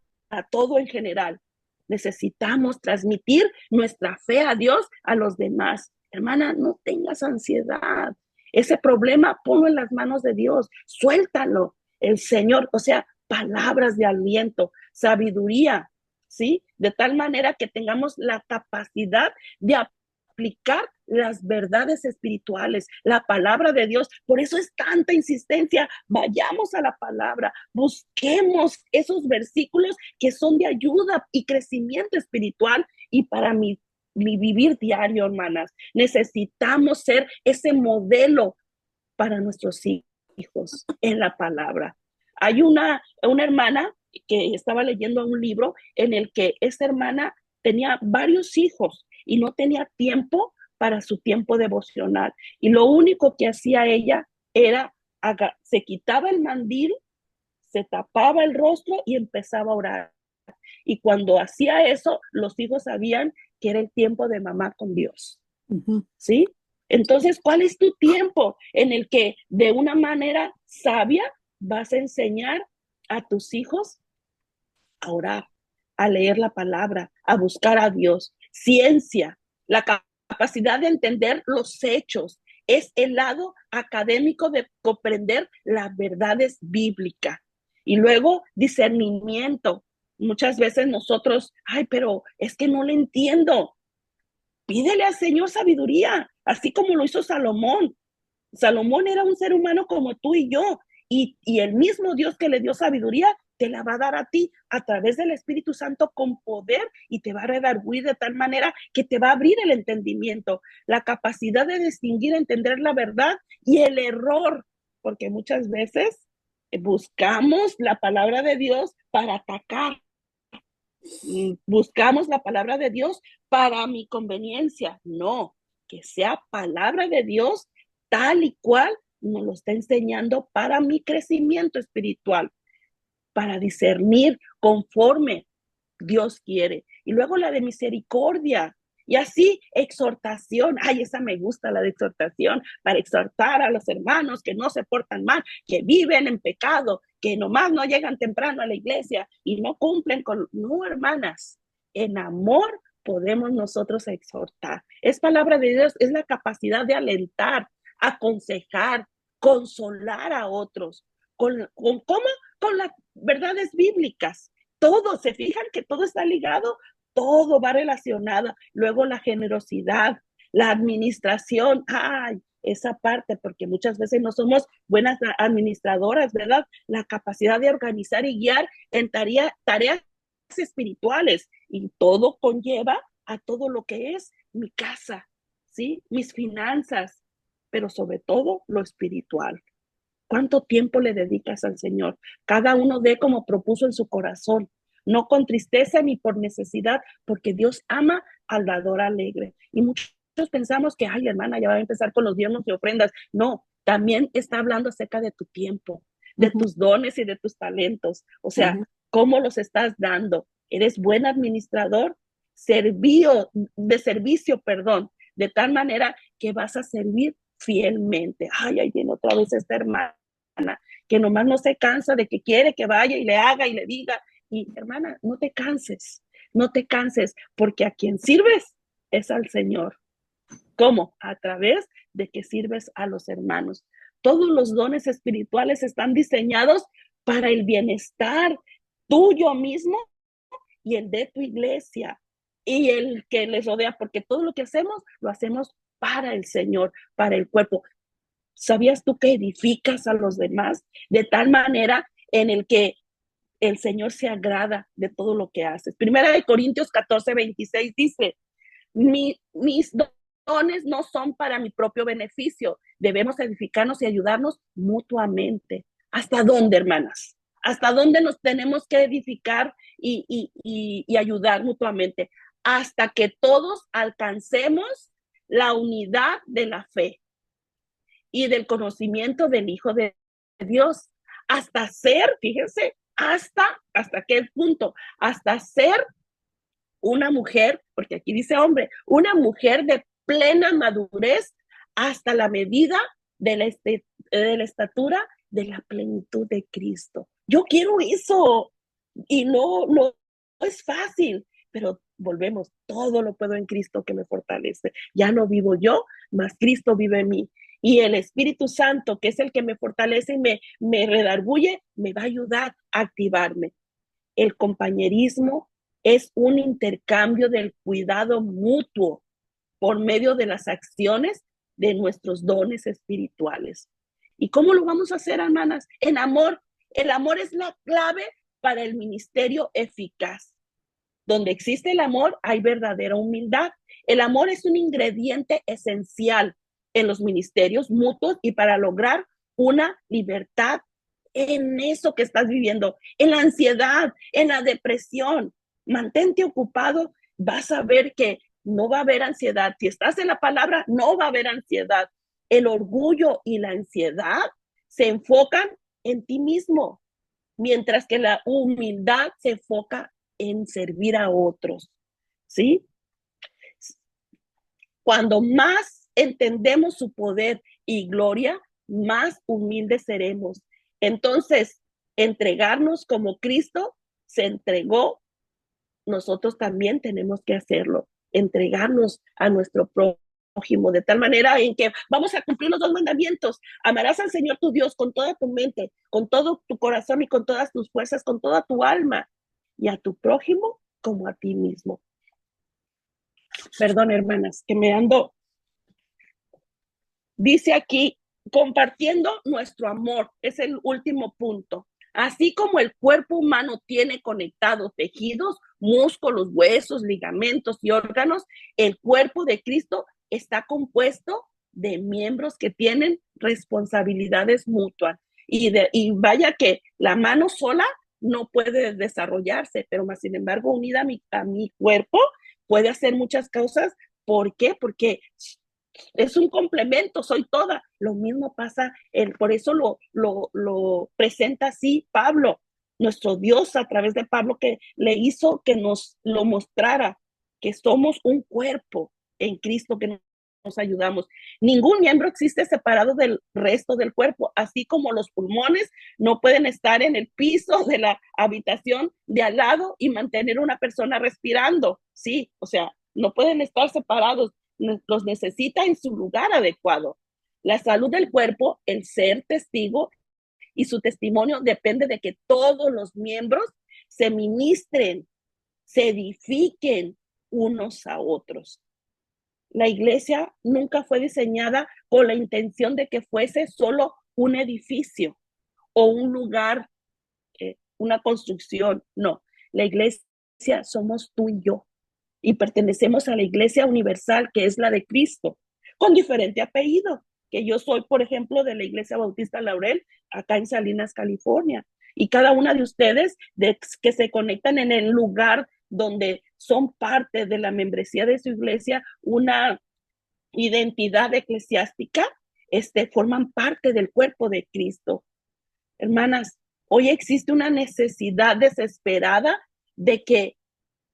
todo en general? Necesitamos transmitir nuestra fe a Dios a los demás. Hermana, no tengas ansiedad. Ese problema, ponlo en las manos de Dios. Suéltalo. El Señor, o sea, palabras de aliento, sabiduría, ¿sí? De tal manera que tengamos la capacidad de aplicar las verdades espirituales, la palabra de Dios. Por eso es tanta insistencia. Vayamos a la palabra, busquemos esos versículos que son de ayuda y crecimiento espiritual y para mi vivir diario, hermanas. Necesitamos ser ese modelo para nuestros hijos en la palabra. Hay una hermana que estaba leyendo un libro en el que esa hermana tenía varios hijos y no tenía tiempo para su tiempo devocional. Y lo único que hacía ella era, se quitaba el mandil, se tapaba el rostro y empezaba a orar. Y cuando hacía eso, los hijos sabían que era el tiempo de mamá con Dios. ¿Sí? Entonces, ¿cuál es tu tiempo en el que de una manera sabia vas a enseñar a tus hijos a orar, a leer la palabra, a buscar a Dios? Ciencia, la capacidad de entender los hechos, es el lado académico de comprender las verdades bíblicas. Y luego discernimiento. Muchas veces nosotros, ay, pero es que no le entiendo. Pídele al Señor sabiduría, así como lo hizo Salomón. Salomón era un ser humano como tú y yo, y el mismo Dios que le dio sabiduría te la va a dar a ti a través del Espíritu Santo con poder y te va a redarguir de tal manera que te va a abrir el entendimiento, la capacidad de distinguir, entender la verdad y el error, porque muchas veces buscamos la palabra de Dios para atacar, buscamos la palabra de Dios para mi conveniencia. No, que sea palabra de Dios tal y cual nos lo está enseñando para mi crecimiento espiritual, para discernir conforme Dios quiere. Y luego la de misericordia. Y así, exhortación. Ay, esa me gusta, la de exhortación, para exhortar a los hermanos que no se portan mal, que viven en pecado, que nomás no llegan temprano a la iglesia y no cumplen con... No, hermanas, en amor podemos nosotros exhortar. Es palabra de Dios, es la capacidad de alentar, aconsejar, consolar a otros. ¿Cómo? Con las verdades bíblicas. Todo, se fijan que todo está ligado, todo va relacionado. Luego la generosidad, la administración. Ay, esa parte, porque muchas veces no somos buenas administradoras, ¿verdad? La capacidad de organizar y guiar en tareas espirituales, y todo conlleva a todo lo que es mi casa, ¿sí? Mis finanzas, pero sobre todo lo espiritual. ¿Cuánto tiempo le dedicas al Señor? Cada uno dé como propuso en su corazón, no con tristeza ni por necesidad, porque Dios ama al dador alegre. Y muchos pensamos que, ay, hermana, ya va a empezar con los diezmos y ofrendas. No, también está hablando acerca de tu tiempo, de tus dones y de tus talentos. O sea, ¿cómo los estás dando? ¿Eres buen administrador? De servicio, perdón, de tal manera que vas a servir fielmente. Ay, ahí viene otra vez esta hermana que nomás no se cansa de que quiere que vaya y le haga y le diga. Y hermana, no te canses, no te canses, porque a quien sirves es al Señor. ¿Cómo? A través de que sirves a los hermanos. Todos los dones espirituales están diseñados para el bienestar tuyo mismo y el de tu iglesia y el que les rodea, porque todo lo que hacemos, lo hacemos para el Señor, para el cuerpo. ¿Sabías tú que edificas a los demás de tal manera en el que el Señor se agrada de todo lo que haces? Primera de Corintios 14:26 dice, mis dones no son para mi propio beneficio, debemos edificarnos y ayudarnos mutuamente. ¿Hasta dónde, hermanas? ¿Hasta dónde nos tenemos que edificar y ayudar mutuamente? Hasta que todos alcancemos la unidad de la fe y del conocimiento del Hijo de Dios, hasta ser, fíjense, hasta qué punto, hasta ser una mujer, porque aquí dice hombre, una mujer de plena madurez hasta la medida de la estatura de la plenitud de Cristo. Yo quiero eso y no es fácil, pero volvemos, todo lo puedo en Cristo que me fortalece. Ya no vivo yo, mas Cristo vive en mí. Y el Espíritu Santo, que es el que me fortalece y me redarguye, me va a ayudar a activarme. El compañerismo es un intercambio del cuidado mutuo por medio de las acciones de nuestros dones espirituales. ¿Y cómo lo vamos a hacer, hermanas? En amor. El amor es la clave para el ministerio eficaz. Donde existe el amor, hay verdadera humildad. El amor es un ingrediente esencial en los ministerios mutuos y para lograr una libertad en eso que estás viviendo, en la ansiedad, en la depresión. Mantente ocupado, vas a ver que no va a haber ansiedad. Si estás en la palabra, no va a haber ansiedad. El orgullo y la ansiedad se enfocan en ti mismo, mientras que la humildad se enfoca en servir a otros, ¿sí? Cuando más entendemos su poder y gloria, más humildes seremos. Entonces, entregarnos como Cristo se entregó, nosotros también tenemos que hacerlo, entregarnos a nuestro prójimo, de tal manera en que vamos a cumplir los 2 mandamientos. Amarás al Señor tu Dios con toda tu mente, con todo tu corazón y con todas tus fuerzas, con toda tu alma, y a tu prójimo como a ti mismo. Perdón, hermanas, que me ando. Dice aquí, compartiendo nuestro amor, es el último punto. Así como el cuerpo humano tiene conectados tejidos, músculos, huesos, ligamentos y órganos, el cuerpo de Cristo está compuesto de miembros que tienen responsabilidades mutuas. Y vaya que la mano sola no puede desarrollarse, pero más sin embargo, unida a mi cuerpo, puede hacer muchas cosas. ¿Por qué? Porque es un complemento, soy toda. Lo mismo pasa, por eso lo presenta así Pablo, nuestro Dios a través de Pablo, que le hizo que nos lo mostrara, que somos un cuerpo en Cristo, que nos ayudamos. Ningún miembro existe separado del resto del cuerpo, así como los pulmones no pueden estar en el piso de la habitación de al lado y mantener una persona respirando, sí, o sea, no pueden estar separados, los necesita en su lugar adecuado. La salud del cuerpo, el ser testigo y su testimonio depende de que todos los miembros se ministren, se edifiquen unos a otros. La iglesia nunca fue diseñada con la intención de que fuese solo un edificio o un lugar, una construcción. No, la iglesia somos tú y yo y pertenecemos a la iglesia universal que es la de Cristo, con diferente apellido, que yo soy, por ejemplo, de la Iglesia Bautista Laurel, acá en Salinas, California. Y cada una de ustedes que se conectan en el lugar donde son parte de la membresía de su iglesia, una identidad eclesiástica, forman parte del cuerpo de Cristo. Hermanas, hoy existe una necesidad desesperada de que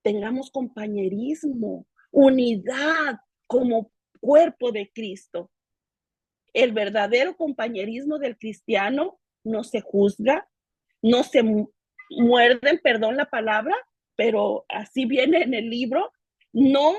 tengamos compañerismo, unidad como cuerpo de Cristo. El verdadero compañerismo del cristiano no se juzga, no se muerden, perdón la palabra, pero así viene en el libro, no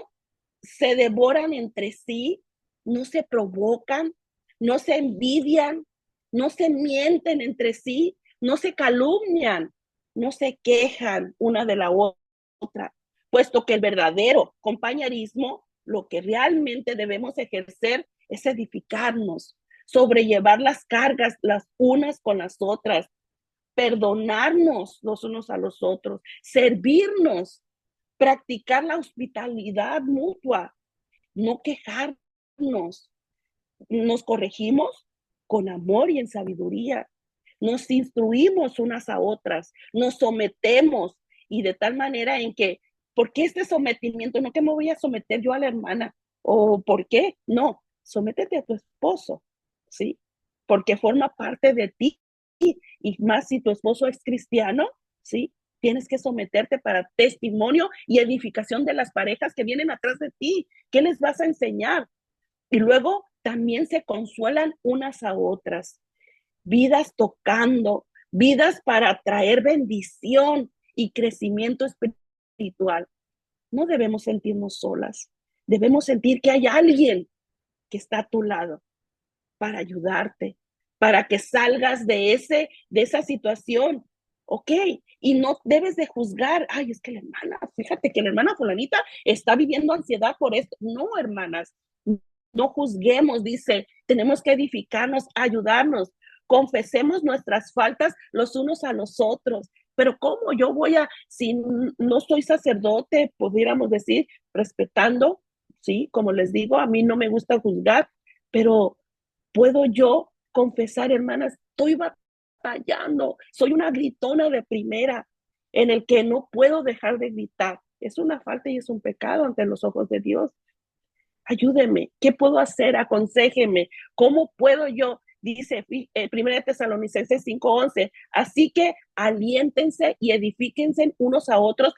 se devoran entre sí, no se provocan, no se envidian, no se mienten entre sí, no se calumnian, no se quejan una de la otra, puesto que el verdadero compañerismo, lo que realmente debemos ejercer es edificarnos, sobrellevar las cargas las unas con las otras, perdonarnos los unos a los otros, servirnos, practicar la hospitalidad mutua, no quejarnos. Nos corregimos con amor y en sabiduría. Nos instruimos unas a otras, nos sometemos y de tal manera en que, ¿por qué este sometimiento? No que me voy a someter yo a la hermana, o ¿por qué? No, sométete a tu esposo, ¿sí? Porque forma parte de ti y más si tu esposo es cristiano, ¿sí? Tienes que someterte para testimonio y edificación de las parejas que vienen atrás de ti. ¿Qué les vas a enseñar? Y luego también se consuelan unas a otras, vidas tocando, vidas para traer bendición y crecimiento espiritual. No debemos sentirnos solas, debemos sentir que hay alguien que está a tu lado para ayudarte, para que salgas de esa situación. Ok, y no debes de juzgar, ay, es que la hermana, fíjate que la hermana fulanita está viviendo ansiedad por esto. No, hermanas, no juzguemos, dice, tenemos que edificarnos, ayudarnos, confesemos nuestras faltas los unos a los otros. Pero ¿cómo yo voy a, si no soy sacerdote, pudiéramos decir, respetando, sí, como les digo, a mí no me gusta juzgar, pero puedo yo confesar, hermanas, estoy batallando, soy una gritona de primera, en el que no puedo dejar de gritar. Es una falta y es un pecado ante los ojos de Dios. Ayúdeme, ¿qué puedo hacer? Aconséjeme, ¿cómo puedo yo? Dice 1 Tesalonicenses 5:11, así que aliéntense y edifíquense unos a otros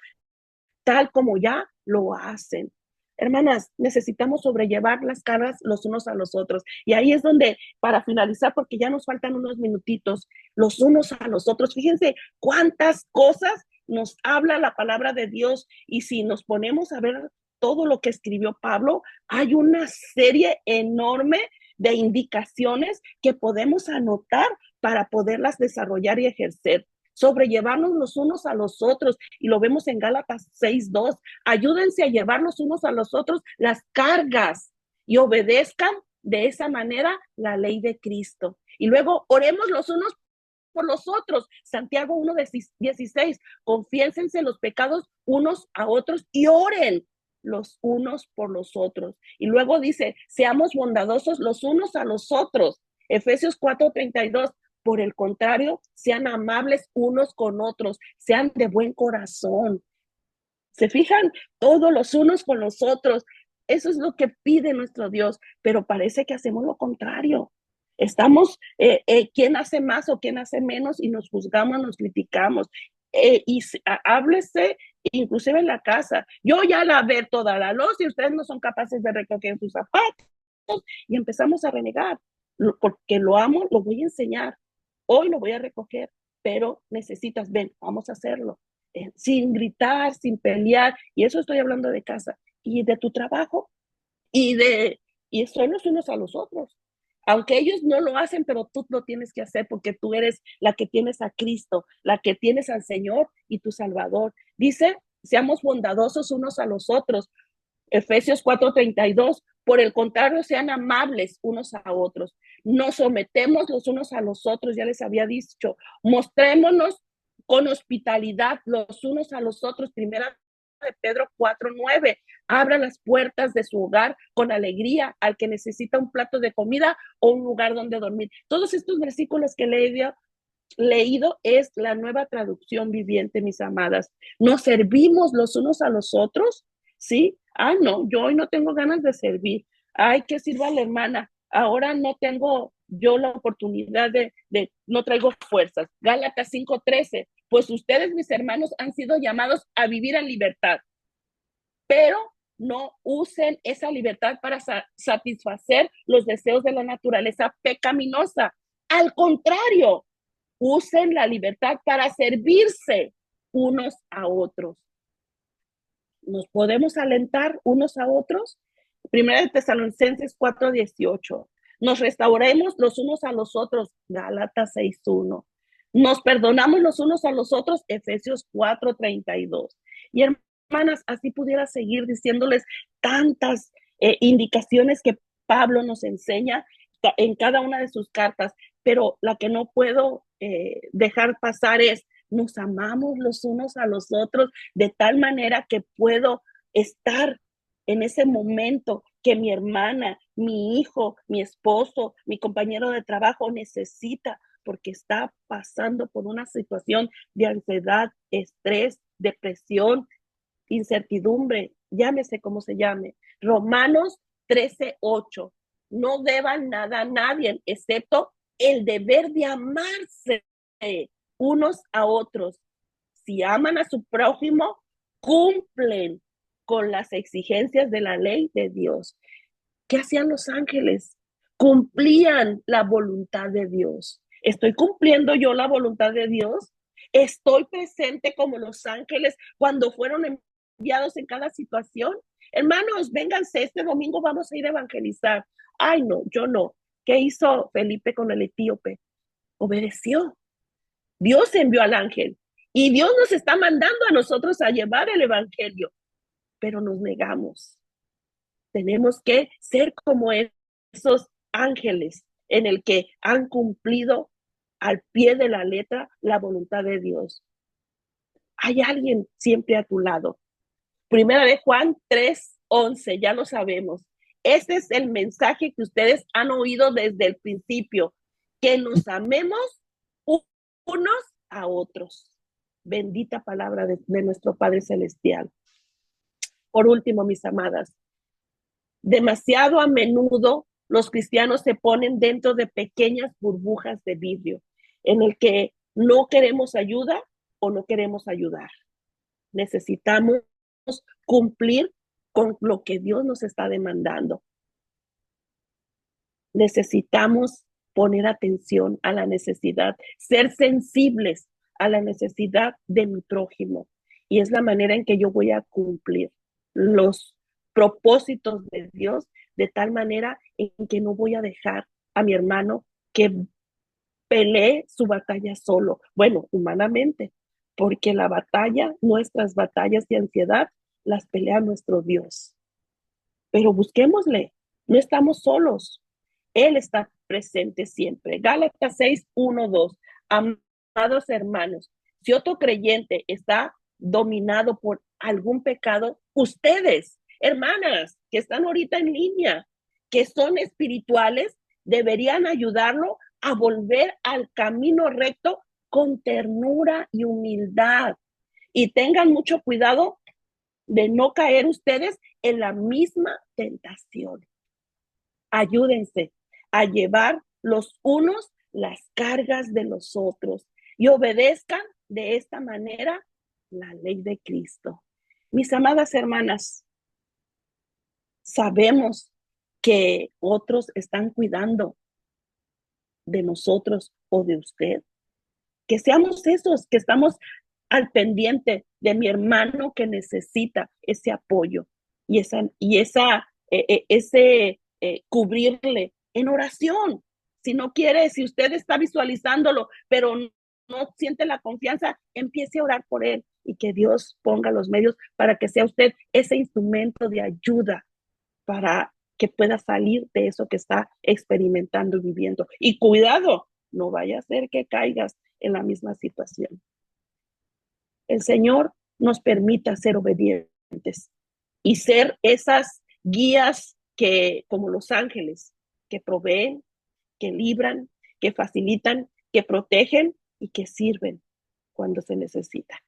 tal como ya lo hacen. Hermanas, necesitamos sobrellevar las cargas los unos a los otros. Y ahí es donde, para finalizar, porque ya nos faltan unos minutitos, los unos a los otros, fíjense cuántas cosas nos habla la palabra de Dios. Y si nos ponemos a ver todo lo que escribió Pablo, hay una serie enorme de indicaciones que podemos anotar para poderlas desarrollar y ejercer. Sobrellevarnos los unos a los otros, y lo vemos en Gálatas 6:2. Ayúdense a llevar los unos a los otros las cargas y obedezcan de esa manera la ley de Cristo. Y luego oremos los unos por los otros. Santiago 1:16, confiénsense los pecados unos a otros y oren los unos por los otros. Y luego dice, seamos bondadosos los unos a los otros. Efesios 4:32, por el contrario, sean amables unos con otros, sean de buen corazón. ¿Se fijan? Todos los unos con los otros. Eso es lo que pide nuestro Dios, pero parece que hacemos lo contrario. Estamos, quién hace más o quién hace menos y nos juzgamos, nos criticamos. Háblese, inclusive en la casa. Yo ya lavé toda la loza y ustedes no son capaces de recoger sus zapatos. Y empezamos a renegar. Porque lo amo, lo voy a enseñar. Hoy lo voy a recoger, pero necesitas, ven, vamos a hacerlo. Sin gritar, sin pelear. Y eso estoy hablando de casa. Y de tu trabajo. Y son los unos a los otros. Aunque ellos no lo hacen, pero tú lo tienes que hacer porque tú eres la que tienes a Cristo, la que tienes al Señor y tu Salvador. Dice, seamos bondadosos unos a los otros. Efesios 4:32, por el contrario, sean amables unos a otros. Nos sometemos los unos a los otros, ya les había dicho. Mostrémonos con hospitalidad los unos a los otros. Primera de Pedro 4:9. Abra las puertas de su hogar con alegría al que necesita un plato de comida o un lugar donde dormir. Todos estos versículos que leído es la Nueva Traducción Viviente, mis amadas. Nos servimos los unos a los otros, ¿sí? No, yo hoy no tengo ganas de servir. Ay, que sirva la hermana. Ahora no tengo yo la oportunidad no traigo fuerzas. Gálatas 5:13. Pues ustedes, mis hermanos, han sido llamados a vivir en libertad, pero no usen esa libertad para satisfacer los deseos de la naturaleza pecaminosa. Al contrario, usen la libertad para servirse unos a otros. ¿Nos podemos alentar unos a otros? Primera de Tesalonicenses 4:18. Nos restauremos los unos a los otros. Gálatas 6:1. Nos perdonamos los unos a los otros. Efesios 4:32. Y hermanas, así pudiera seguir diciéndoles tantas indicaciones que Pablo nos enseña en cada una de sus cartas, pero la que no puedo dejar pasar es: nos amamos los unos a los otros de tal manera que puedo estar en ese momento que mi hermana, mi hijo, mi esposo, mi compañero de trabajo necesita, porque está pasando por una situación de ansiedad, estrés, depresión, incertidumbre, llámese como se llame. Romanos 13:8. No deban nada a nadie, excepto el deber de amarse unos a otros. Si aman a su prójimo, cumplen con las exigencias de la ley de Dios. ¿Qué hacían los ángeles? Cumplían la voluntad de Dios. ¿Estoy cumpliendo yo la voluntad de Dios? ¿Estoy presente como los ángeles cuando fueron enviados en cada situación? Hermanos, vénganse, este domingo vamos a ir a evangelizar. Ay, no, yo no. ¿Qué hizo Felipe con el etíope? Obedeció. Dios envió al ángel y Dios nos está mandando a nosotros a llevar el evangelio, pero nos negamos. Tenemos que ser como esos ángeles en el que han cumplido al pie de la letra la voluntad de Dios. Hay alguien siempre a tu lado. Primera de Juan 3:11, ya lo sabemos. Este es el mensaje que ustedes han oído desde el principio, que nos amemos unos a otros. Bendita palabra de nuestro Padre Celestial. Por último, mis amadas, demasiado a menudo los cristianos se ponen dentro de pequeñas burbujas de vidrio en el que no queremos ayuda o no queremos ayudar. Necesitamos cumplir con lo que Dios nos está demandando. Necesitamos poner atención a la necesidad, ser sensibles a la necesidad de mi prójimo. Y es la manera en que yo voy a cumplir los propósitos de Dios, de tal manera en que no voy a dejar a mi hermano que pelee su batalla solo. Bueno, humanamente, porque la batalla, nuestras batallas de ansiedad, las pelea nuestro Dios. Pero busquémosle, no estamos solos. Él está presente siempre. Gálatas 6:1-2. Amados hermanos, si otro creyente está dominado por algún pecado, ustedes, hermanas, que están ahorita en línea, que son espirituales, deberían ayudarlo a volver al camino recto con ternura y humildad. Y tengan mucho cuidado de no caer ustedes en la misma tentación. Ayúdense a llevar los unos las cargas de los otros y obedezcan de esta manera la ley de Cristo. Mis amadas hermanas, sabemos que otros están cuidando de nosotros o de usted. Que seamos esos que estamos al pendiente de mi hermano que necesita ese apoyo y ese cubrirle en oración. Si no quiere, si usted está visualizándolo, pero no siente la confianza, empiece a orar por él. y que Dios ponga los medios para que sea usted ese instrumento de ayuda para que pueda salir de eso que está experimentando y viviendo. Y cuidado, no vaya a ser que caigas en la misma situación. El Señor nos permita ser obedientes y ser esas guías que, como los ángeles, que proveen, que libran, que facilitan, que protegen y que sirven cuando se necesita.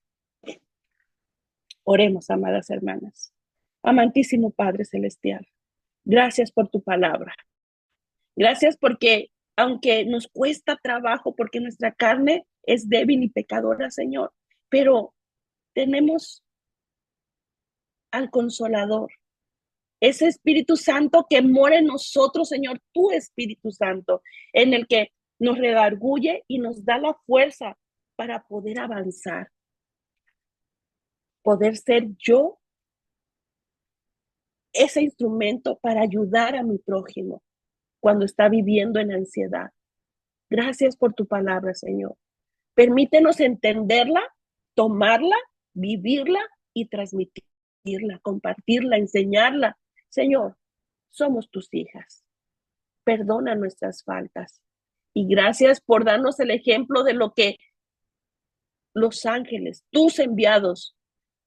Oremos, amadas hermanas. Amantísimo Padre Celestial, gracias por tu palabra. Gracias porque aunque nos cuesta trabajo, porque nuestra carne es débil y pecadora, Señor, pero tenemos al Consolador, ese Espíritu Santo que mora en nosotros, Señor, tu Espíritu Santo, en el que nos redarguye y nos da la fuerza para poder avanzar, poder ser yo ese instrumento para ayudar a mi prójimo cuando está viviendo en ansiedad. Gracias por tu palabra, Señor. Permítenos entenderla, tomarla, vivirla y transmitirla, compartirla, enseñarla. Señor, somos tus hijas. Perdona nuestras faltas. Y gracias por darnos el ejemplo de lo que los ángeles, tus enviados,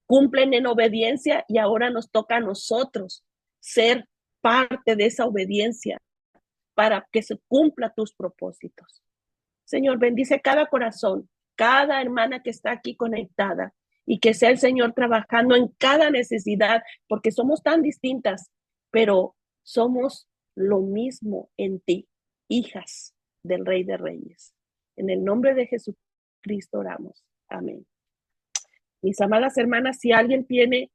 cumplen en obediencia y ahora nos toca a nosotros ser parte de esa obediencia para que se cumpla tus propósitos. Señor, bendice cada corazón, cada hermana que está aquí conectada y que sea el Señor trabajando en cada necesidad, porque somos tan distintas, pero somos lo mismo en ti, hijas del Rey de Reyes. En el nombre de Jesucristo oramos. Amén. Mis amadas hermanas, si alguien tiene